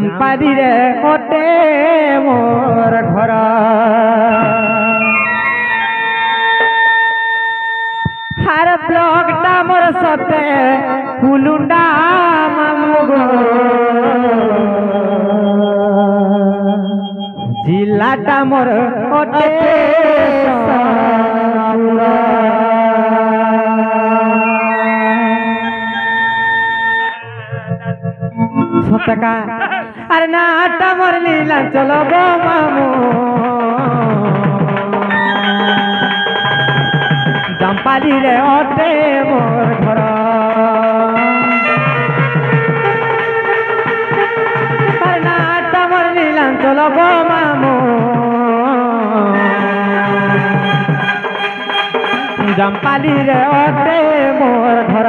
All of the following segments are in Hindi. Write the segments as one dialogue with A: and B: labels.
A: জামপারি রে ওটে মোর ঘর হার ব্লকটা মোর সতে কুলুন্ডা মামুগো জিলাটা মোর ওটে সতকা আর নাটা মোর নীলাচল গো মামু জামপালি রে ওটে মোর ঘর আর নাটা মোর নীলাচল গো মামু জামপালি রে ওটে মোর ঘর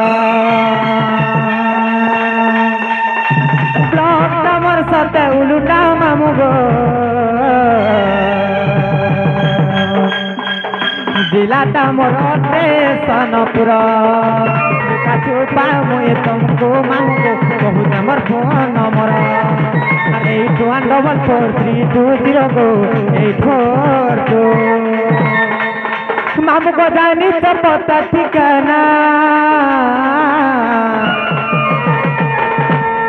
A: ব্লকটা মোর সাথে উলুটা মামু গো जिलाटा मोर ओटे सनपुर काछु पामु तुमको मांगो बहुत मोर फोन नंबर 81443202 मामू को जानी तो पता ठिकाना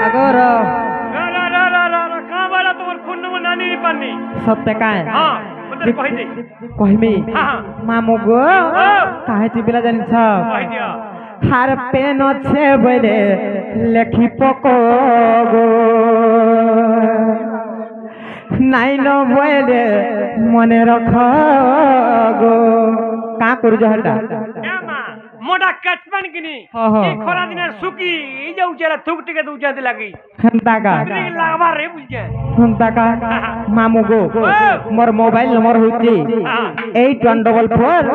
A: अगर
B: कहाँ वाला तुम्हार फोन नंबर नानी पानी
A: सत्य का है
B: हाँ
A: कहमी मामू गो काहे चिबिला जानि छ हार पेन छे बोले लेखी पको गो नाइन बोले मने रख गो का करू जहटा
B: मोटा कचपन किनी ई खरा दिन सुकी ई जे उचेला थुक टिके उचा दे लागी
A: हंता का
B: लागबा रे बुझे
A: हंता का मामू गो मोर मोबाइल नंबर होती 8144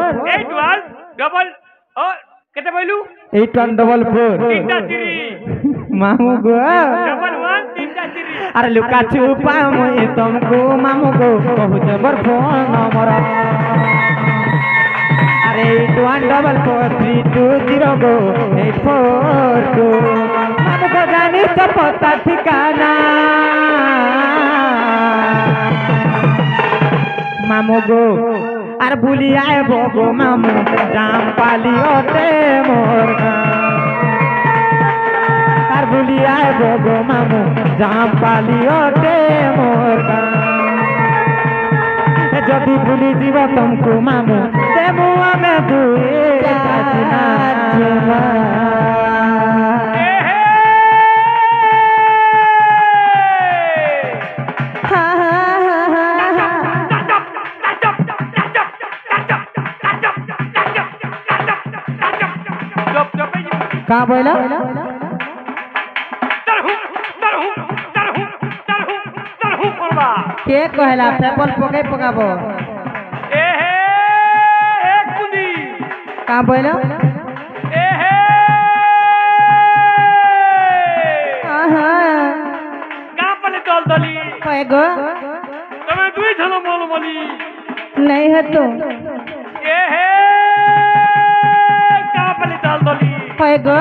B: 81 केते बोलू
A: 8144
B: तीनटा चिरी
A: मामू गो
B: 11 तीनटा चिरी
A: अरे लुका छुपा मोए तुमको मामू गो बहुत बर फोन नंबर अरे 81443202 मामू को जानी तो पता ठिकाना मामू गो अरे भूली आए भोगो मामू जामपाली ओटे मोर अरे भूली आए भोगो मामू जामपाली ओटे मोर जदि भूली जीव तुमको मामू से मुआ में दुए काटना का बोला के कहला पेपल पके पकाबो
B: ए हे एक कुदी
A: का बोला
B: ए हे
A: आहा
B: का पले दल दली
A: कहे गो
B: तमे दुई थलो मोल मोली
A: नहीं है तो
B: ए हे का पले दल दली
A: कहे गो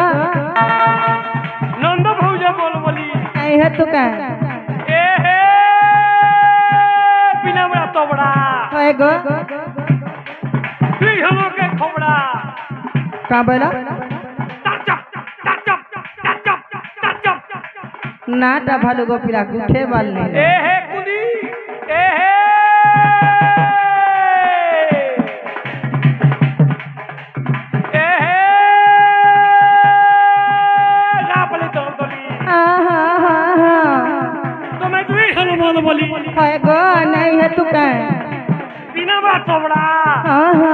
B: नंद भौजा मोल मोली
A: नहीं है तो का
B: ए हे बिना बड़ा तोबड़ा
A: कहे गो
B: दुई थलो के खोबड़ा
A: का बोला नाटा भालू गो पिला उठे बाल नहीं
B: ए हे कुदी ए हे ए हे ना पले दल दली
A: आहा
B: तो मैं दुई थलो मोल मोली
A: कहे गो नहीं है तो का
B: बिना बड़ा तोबड़ा
A: आहा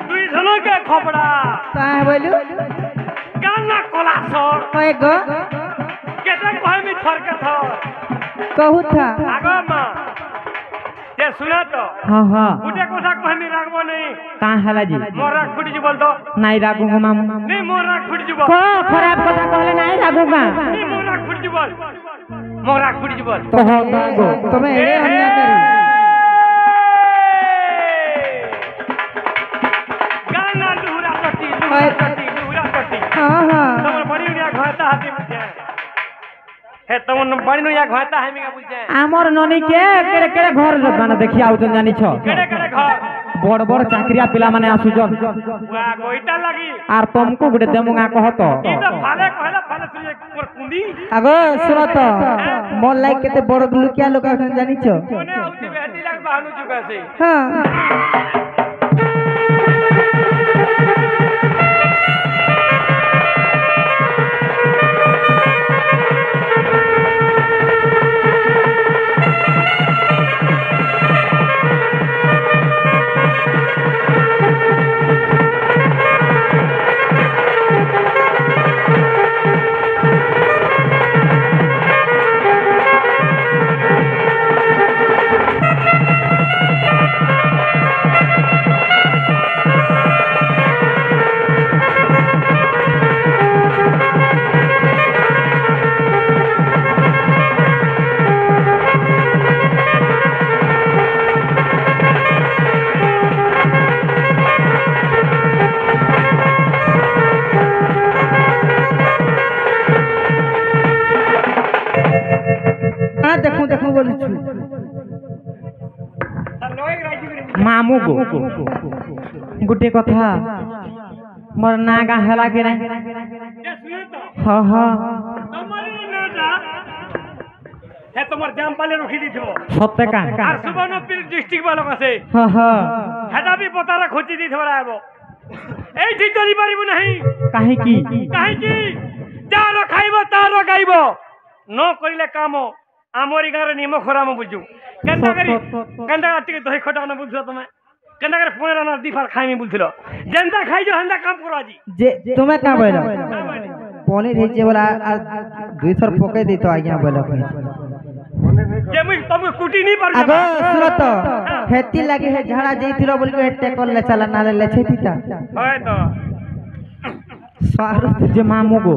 B: दुई थलो के खोबड़ा
A: का बोलू
B: गाना कोला सर
A: कहे गो
B: केते कहे मी थरके थर
A: कहू था
B: आगो मां ये सुना तो
A: हाँ हाँ
B: उठे कोसा कहे मी रागबो नहीं
A: कहाँ हला जी
B: मोर राग फुटी जी बोल दो
A: नहीं रागूंगा मामू
B: नहीं मोर राग फुटी जी बोल
A: को खराब कथा कहले नहीं रागूंगा
B: नहीं मोर राग फुटी जी बोल मोर राग फुटी जी बोल
A: तो हो गो तुम्हें ये अन्याय करी
B: गाना लुहुरा कटी लुहुरा कटी
A: हाँ हाँ
B: तमर बड़ी उनिया घरता हाथी में हे तमन बाणी नो या घाता है मिगा बुझे
A: आमर ननी के केड़े केड़े घर माने देखि आउछन जानि छ
B: केड़े केड़े घर
A: बड़ बड़ चाकरिया पिला माने आसुछन
B: वाह गोइटा लगी
A: आर तुमको गुडे देमुगा कहत
B: ई तो फाले कहला फाले सुने पर कुंडी
A: आगो सुनो तो मोर लाइक केते बड़ लुकिया लोक आछन जानि छ
B: कोने आउती बेहती लाग बाहनु चुका से
A: हां देखू देखू बोलु छु मामू गो गुटे कथा मोर नागा हला के रे हां हां
B: तमरी नाटा हे तमर जाम पाले रखी दी थो
A: सत्य का
B: आर सुबर्णपुर डिस्ट्रिक्ट वाला कासे
A: हां हां
B: हेटा भी पतारा खोजी दी थोरा आबो एई ठीक चली पारिबो नहीं
A: काहे की
B: जारो खाइबो तारो गाइबो न करिले काम आमरी गारे निमो खराम बुझू केंदा टिके दही खटा न बुझो तमे केंदा करे फोन राना दिफार खाइमी बुझलो जेंदा खाइजो हंदा काम करो आजी
A: जे तुमे का बोलो पनीर हे जे बोला दुई थर पके दे तो आज्ञा बोलो
B: जे मुई तुम कुटी नहीं पर
A: आगो सुनो तो हेती लागे हे झाड़ा जइथिरो बोल के टेकल ले चला ना ले छेतीता
B: होय तो
A: स्वारुत जे मामू गो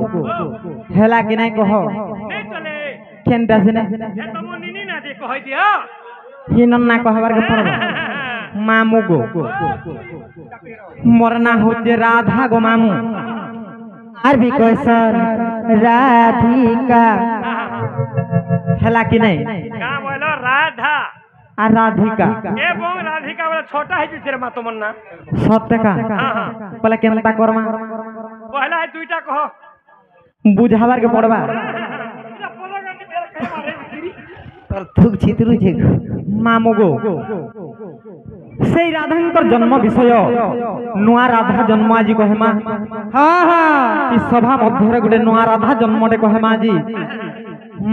A: हेला कि नहीं कहो
B: नहीं चले
A: केंदा से ने
B: हे तमो निनी ना दे कहै दिया
A: हिनन ना कहबार के पड़बो मामू गो मरना होते राधा गो मामू आर भी कैसन राधिका हेला कि नहीं
B: का बोलो राधा
A: आ राधिका
B: ए वो राधिका वाला छोटा है तेरे मा तो मन्ना
A: सत्य का पहले केनता करमा
B: पहला है दुईटा कहो
A: बुझाबार के पड़बा तर थुक छितरु छे मामू गो सेई राधांकर जन्म विषय नुआ राधा जन्म आजी कहेमा हां हां ई सभा मध्य रे गुडे नुआ राधा जन्म डे कहेमा जी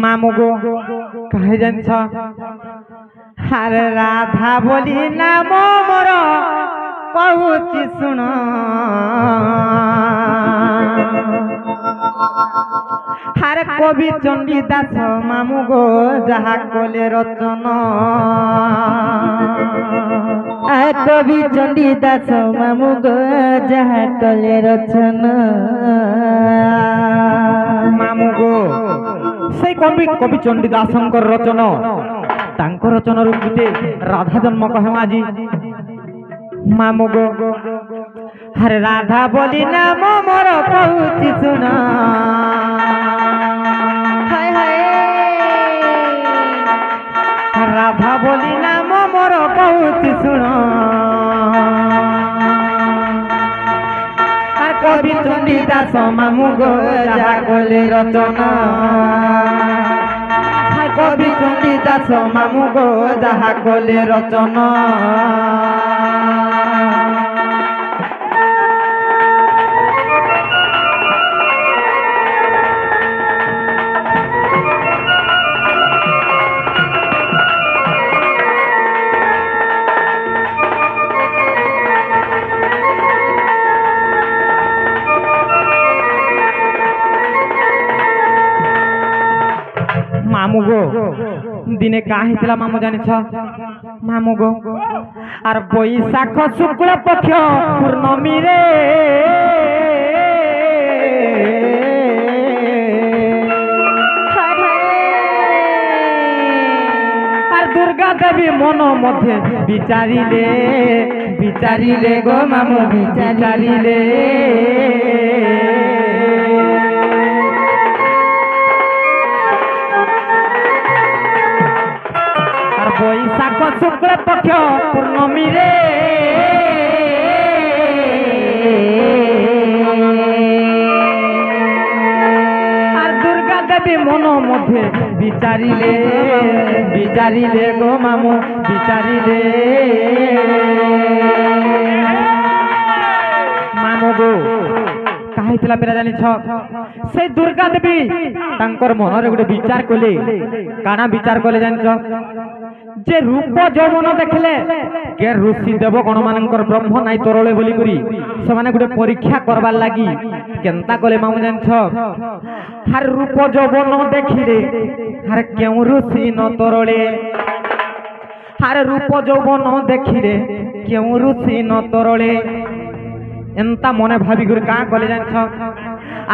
A: मामू गो कहे जान छ अरे राधा बोली नाम मोर कहूची सुन हर कवि चंडी दास मामू गो जहा कोले रचन कवि चंडी दास मामू गो जहा कोले रचन मामू गो से कवि चंडी दासंकर रचन तांकर रचन गुटे राधा जन्म कहेमा जी मामू गो हरे राधा बोली नाम मोर कहूची सुन हाय हाय राधा बोली नाम मोर कहूची सुन आर कवि चंडी दास मामू गो जहा कोले रचना कवि चंडी दास मामू गो जहा कोले रचना मामू गो दिने का हितला मामू जानि छ मामू गो आर बैशाख शुक्ल पक्ष पूर्णमी रे आर दुर्गा देवी मन मध्य विचारिले गो मामू विचारिले পক্ষ পূর্ণমী রে আর দুর্গা দেবী মন মধ্যে বিচারিলে বিচারিলে গো মামু বিচারিলে মামু গো কাহিଥିଲା পেରା জানিছ সেই দুর্গা দেবী তাঙ্কর মନରେ গোটে বিচার কলে কানা বিচার কলে জানিছ যে রূপ যৌবন দেখলে কে ঋষি দেব গণ মানଙ୍କର ব্রহ্ম নাই তরলে বলি করি সেমানে গোটে পরীক্ষা করবার লাগি কেনতা কলে মামু জানিছ হার রূপ যৌবন দেখিলে হার কেউ ঋষি ন তরলে হার রূপ যৌবন দেখিলে কেউ ঋষি ন তরলে এন্তা মনে ভাবি করে কাঁ কলে জানিছ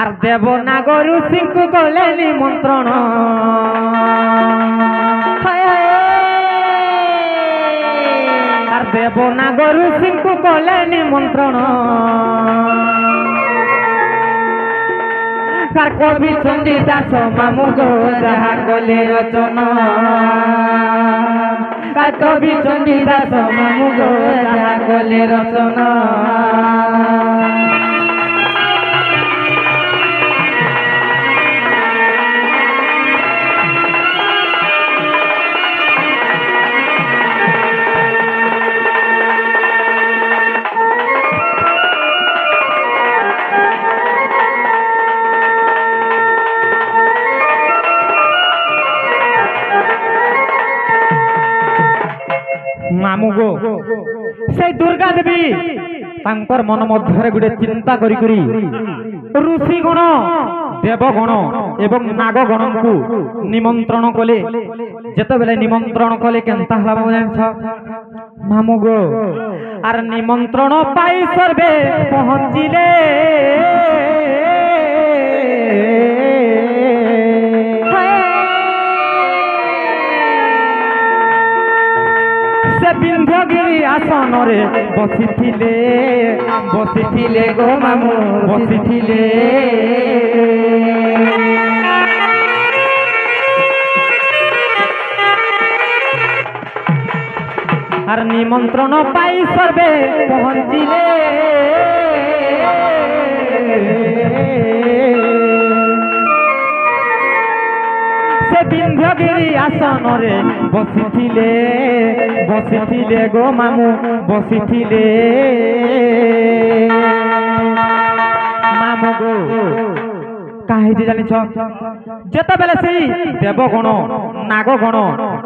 A: আর দেব নাগর ঋষিଙ୍କୁ কলে নিমন্ত্রণ আর দেব নাগর ঋষিଙ୍କୁ কলে নিমন্ত্রণ আর কবি চণ্ডী দাস মামু গো যাহা কলে রচনা আর কবি চণ্ডী দাস মামু গো যাহা কলে রচনা মামু গো সেই দুর্গা দেবী তাঙ্কর মন মধ্যে গোটে চিন্তা করি করি ঋষি গণ দেবগণ এবং নাগগণଙ୍କୁ নিমন্ত্রণ কলে যেতবেলে নিমন্ত্রণ কলে কেনতা হলা মামু জানিছ মামু গো আর নিমন্ত্রণ পাই সর্বে পৌঁছিলে বিন্ধ্যগিরি আসনরে বসিছিলে বসিছিলে গো মামু বসিছিলে আর নিমন্ত্রণ পাই সর্বে পৌঁছিলে সে বিন্ধ্যগিরি আসনরে বসিছিলে বসিছিলে গো মামু বসিছিলে মামু গো কাহিজি জানিছ যেতবেলে সেই দেবগণ নাগগণ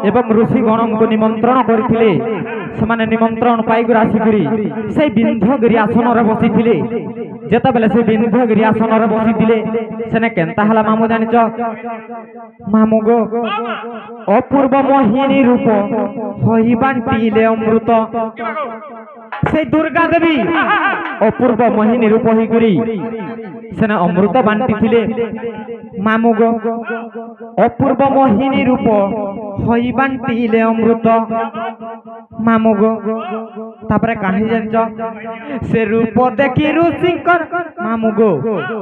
A: এবং ঋষিগণଙ୍କୁ নিমন্ত্রণ করিଥିଲେ ସେମାନେ নিমন্ত্রণ পাইকরি আসিকরি সেই বিন্ধ্যগিরি আসনরে বসিଥିଲେ যেতবেলে সেই বিন্ধ্যগিরি আসনরে বসিଥିଲେ সেনে কেনতা হলা মামু জানিছ মামু গো অপূর্ব মোহিনী রূপ হই বান্টিলে অমৃত সেই দুর্গা দেবী অপূর্ব মোহিনী রূপ হইকরি সেনে অমৃত বান্টিଥିଲେ মামু গো অপূর্ব মোহিনী রূপ হই বান্টিলে অমৃত মামু গো তারপরে কাহি জানিছ সে রূপ দেখি ঋষিঙ্কর মামু গো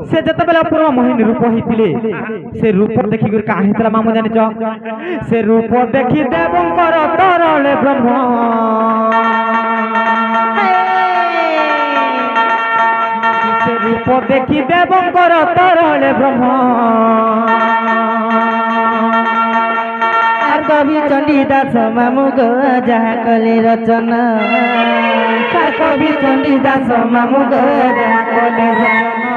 A: সে যেতবেলে অপূর্ব মোহিনী রূপ হইଥିଲେ সে রূপ দেখি করে কাহি ଥିଲା মামু জানিছ সে রূপ দেখি দেবঙ্কর তরলে ব্রহ্ম সে রূপ দেখি দেবঙ্কর তরলে ব্রহ্ম আর কবি চণ্ডী দাস মামু গো যাহা কলে রচনা আর কবি চণ্ডী দাস মামু গো যাহা কলে রচনা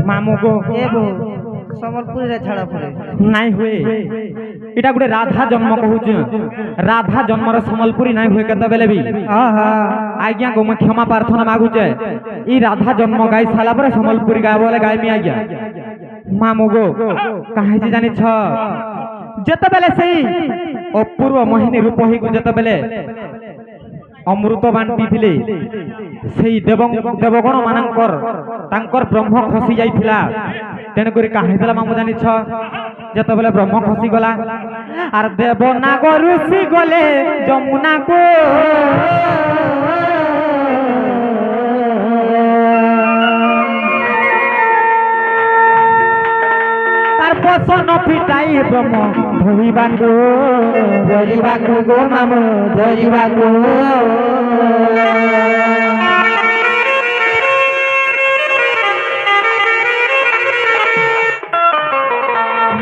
A: মামু গো
C: সম্বলপুরী ছাড়া পড়ে
A: নাই হুয়ে এটা গোটে রাধা জন্ম কହୁଛୁ রাধা জন্মর সম্বলপুরী নাই হুয়ে কেতবেলে বি আজ্ঞା গো ମୁଁ କ୍ଷମା ପ୍ରାର୍ଥନା ମାଗୁଛେ ଇ ରାଧା ଜନ୍ମ ଗାଇ ସାରିଲା ପରେ ସମ୍ବଲପୁରୀ ଗାଇବ ବୋଲେ ଗାଇମି ଆଜ୍ଞା ମାମୁ ଗো କାହିଁକି ଜାଣିଛ ଯେତେବେଳେ ସେଇ ଅପୂର୍ବ ମୋହିନୀ ରୂପ ହେଇକୁ ଯେତେବେଳେ अमृत बांटी से देवगण मानकर तांकर ब्रह्म खसी जाइथिला तेणुक कहीं मामू जानी जत बेले ब्रह्म खसी गला आर देवनाग ऋषि गले जमुना को बसन पिटाई ब्रह्म धरिबाकु गो मामू धरिबाकु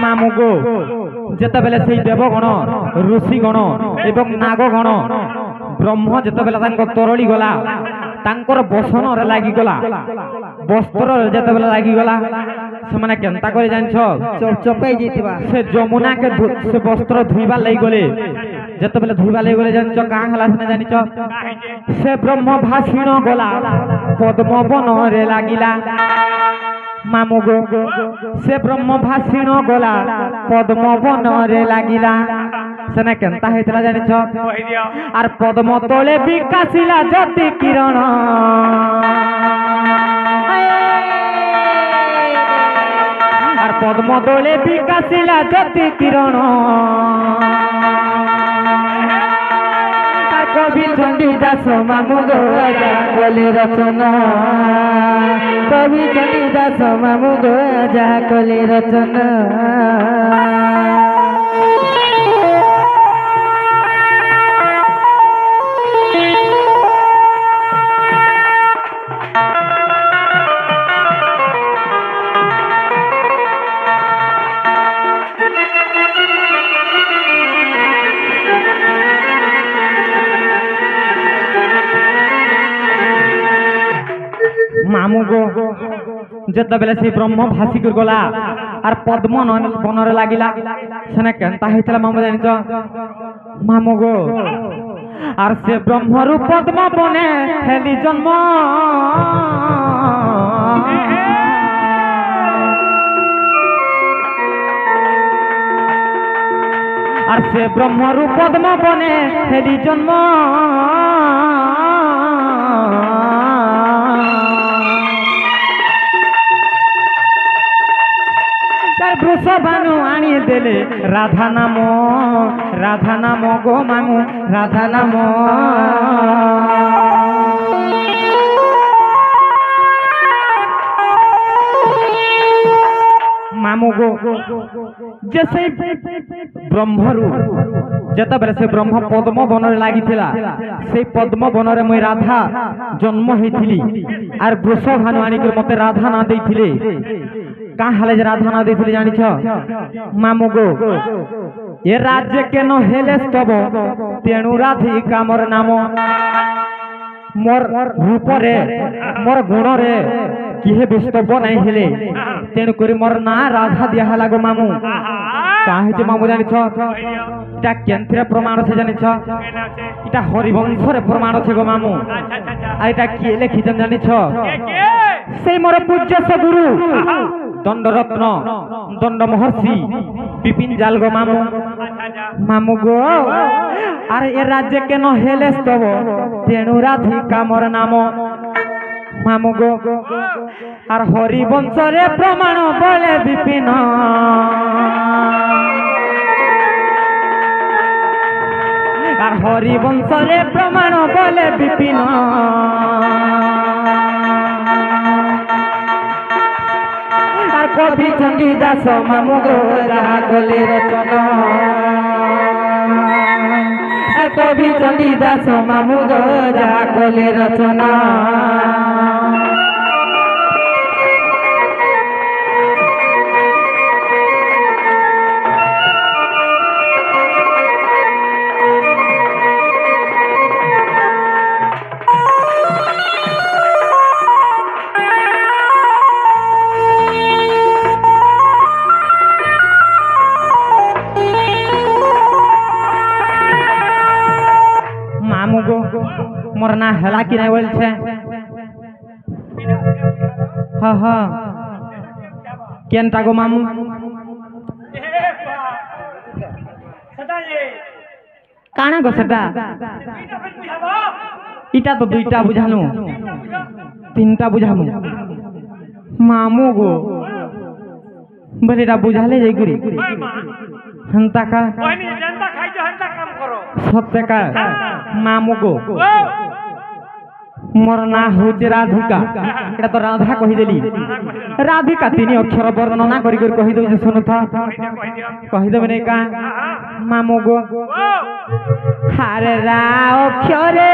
A: मामू गो जेते बेले से देवगण ऋषिगण एवं नागगण ब्रह्म जेते बेले तांको तरली गला तांकर बसन रे लागी गला वस्त्र जेते बेले लागी गला से माने केनता करे जानछ
C: चपचपाई जेतिबा
A: से जमुना के से वस्त्र धुइबा लई गले जेते बेले धुइबा लई गले जानछ का हला से जानिछ से ब्रह्म भाषिण गला पद्म वन रे लागिला मामू गो से ब्रह्म भाषिण गला पद्म वन रे लागिला सेना केनता हेतला जानिछ आर पद्म तले विकासिला ज्योति किरण आर पद्म तले विकासिला ज्योति किरण कवि चंडीदास मामू गो जा कले रचना कवि चंडीदास मामू गो जा कले रचना मामू गो जेते बेले से ब्रह्म भासी कर गला आर पद्म बनरे लागिला सेना केनता हेतला मामू जानिछ मामू गो आर से ब्रह्म रूप पद्म बने हेली जन्म आर से ब्रह्म रूप पद्म बने हेली जन्म वृषभानु आनी देले राधा नाम गो मामू राधा नाम मामू गो जैसे ब्रह्मरू जेते बेले से ब्रह्म पद्म बनरे लागिथिला से पद्म बनरे मैं राधा जन्म हेथिली आर वृषभानु आनी के मते राधा ना देथिले का हाले जे राधा ना देथिले जानिछ मामू गो ये राज्य के न हेले स्तब तेणु राधिका मोर नाम मोर रूप रे मोर गुण रे किहे विस्तव नहीं हेले तेणु करी मोर ना राधा दिया लागो मामू काहे जे मामू जानिछ इटा केंथरे प्रमाण से जानिछ इटा हरिवंश रे प्रमाण छे गो मामू आ इटा के लिखि जानिछ से मोर पूज्य सगुरु दंडरत्न दंड महर्षि विपिन जाल गो मामू मामू गो अरे ए राज्य के न हेले स्तव तेणु राधिका मोर नाम मामू गो आर हरिवंश रे प्रमाण बोले विपिन आर हरिवंश रे प्रमाण बोले विपिन कवि चंडीदास मामू गो जहा कले रचना कवि चंडीदास मामू गो जहा कले रचना मोर ना हला कि नहीं बोल छे हाँ हाँ केनटा गो मामू কাଣା গো সেটা ইটা তো দুইটা বুঝানু তিনটা বুঝামু মামু গো বলে এটা বুঝালে যাই করি হেন্তা কা সত্যি কা মামু গো মোর না হচ্ছে রাধিকা এটা তো রাধা কহিদেলি রাধিকা তিনি অক্ষর বর্ণনা করি করি কহি দউছে শুনুথ কহিদেবে নাই কা মামু গো হারে রা অক্ষরে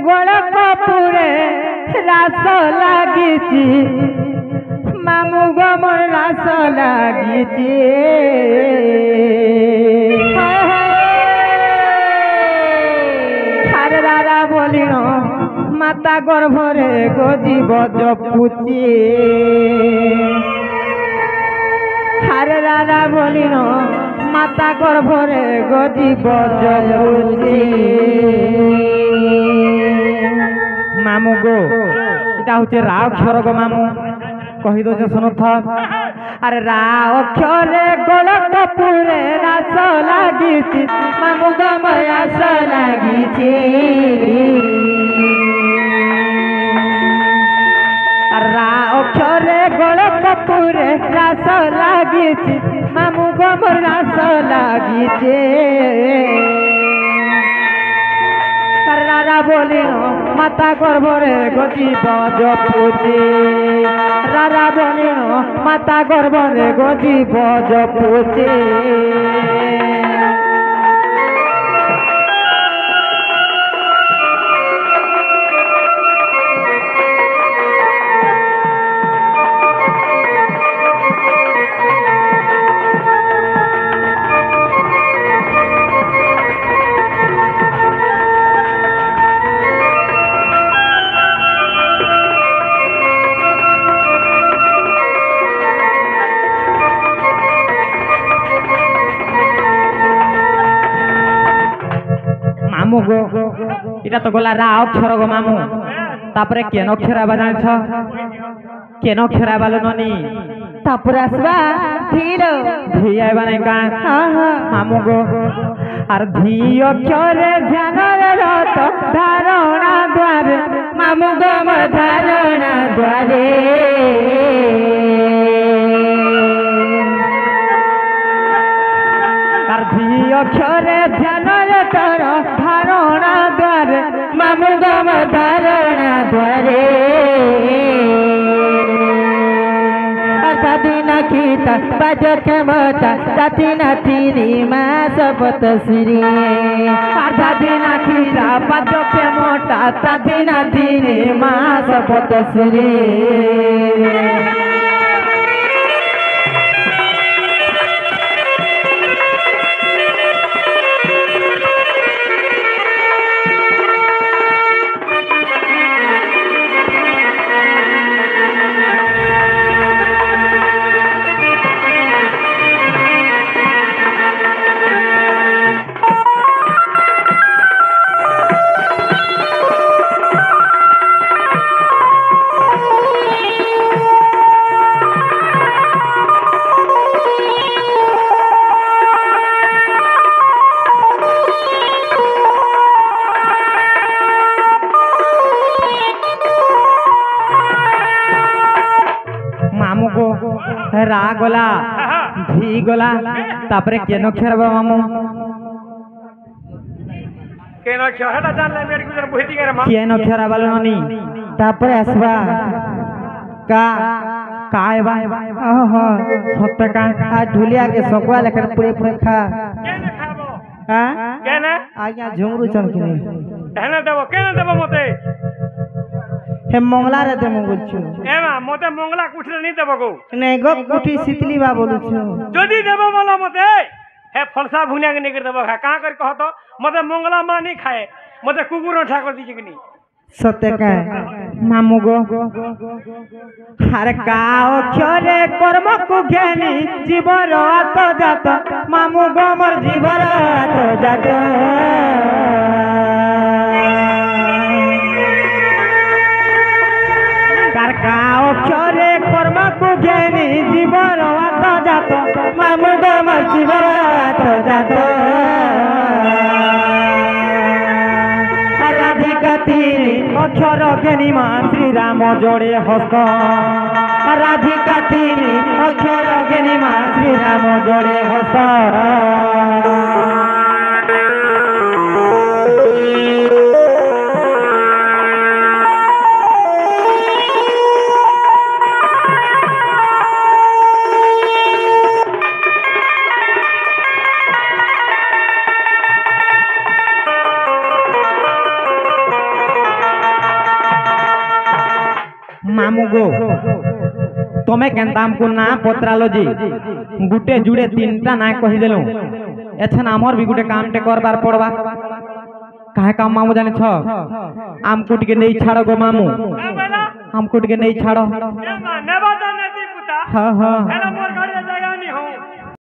A: গোল কপুরে রাস লাগিছি মামু গো মোর রাস লাগিছি হারে রারা বলিন মাতা গর্ভরে গজিব জপুচি হারে রারা বলিন মাতা গর্ভরে গজিব জপুচি মামু গো এটা হচ্ছে রা অক্ষর গো মামু কহি দউছে শুনুথ আরে রা অক্ষরে গোল কপুরে রাস লাগিছি মামু গো মোর রাস লাগিছি রা অক্ষরে গোল কপুরে রাস লাগিছি মামু গো মোর রাস লাগিছে রারা বলিন মাতা গর্ভরে গজিব জপুচি রারা বলিন মাতা গর্ভরে গজিব জপুচি মামু গো এটা তো গলা রা অক্ষর গো মামু তারপরে কেন অক্ষর আবার জানিছ কেন অক্ষর আবার ননি তারপরে আসবা ধীর ধী আইবা নাই কা মামু গো আর ধী অক্ষরে ধ্যানরে রত ধারণা দ্বারে মামু গো মোর ধারণা দ্বারে আর ধী অক্ষরে ধ্যানরে তর ধারণা দ্বারে মামু গো মোর ধারণা দ্বারে সাদিনা খিতা বাজ ক্ষমতা সাদিনা তিরি মা সপত শ্রী সাদিনা খিতা বাজ ক্ষমতা সাদিনা তিরি মা সপত শ্রী রা গলা ধী গলা তারপরে কেন খেরবা মামু
B: কেন খেরাটা জানলে মেয়ের গুজর বহিতি গেরে মা
A: কেন খেরাবা ননি তারপরে আসবা কা কায় বা সত্য কা আর ঢুলিয়া के सकवा लेकर पूरे पूरे खा
B: কেন খাবো
A: हां
B: কেন
C: आज्ञा झुमरू चमकिनी
B: হেনে দেব কেন দেব মতে
C: हे मंगला रे देमु बोलछु
B: এমা মতে মঙ্গলা কুঠলে নি দেব গো
C: नै गो कुठी शीतली बा बोलछु
B: যদি দেব বলো মতে হে ফলসা ভুনিয়া के निकर देब खा का कर कहत मते मंगला मा नहीं खाए मते कुकुर ठाकर दीजिए कि नहीं
C: सत्य का
A: मामू गो हर का अक्षरे कर्म को ज्ञानी जीवर आत जात मामू गो मोर जीवर आत जात हर का अक्षरे कर्म को ज्ञानी जीवर आत जात मामू गो मोर जीवर आत जात खातिर अक्षर घेनी माँ श्री राम जोड़े हस्त राधिका तीर अक्षर घेनी माँ श्री राम जोड़े हस्त मामू गो तुम्हें केनता हमको ना पत्रालो जी गुटे जुड़े तीनटा ना कही देलु एछन हमर भी गुटे काम टे करबार पड़बा काहे काम मामू जाने छ हमको टिके नहीं छाड़ो गो मामू हमको टिके नहीं छाड़ो
B: नेबा नेबा नेती पुता
A: हां हां
B: हेला मोर घरे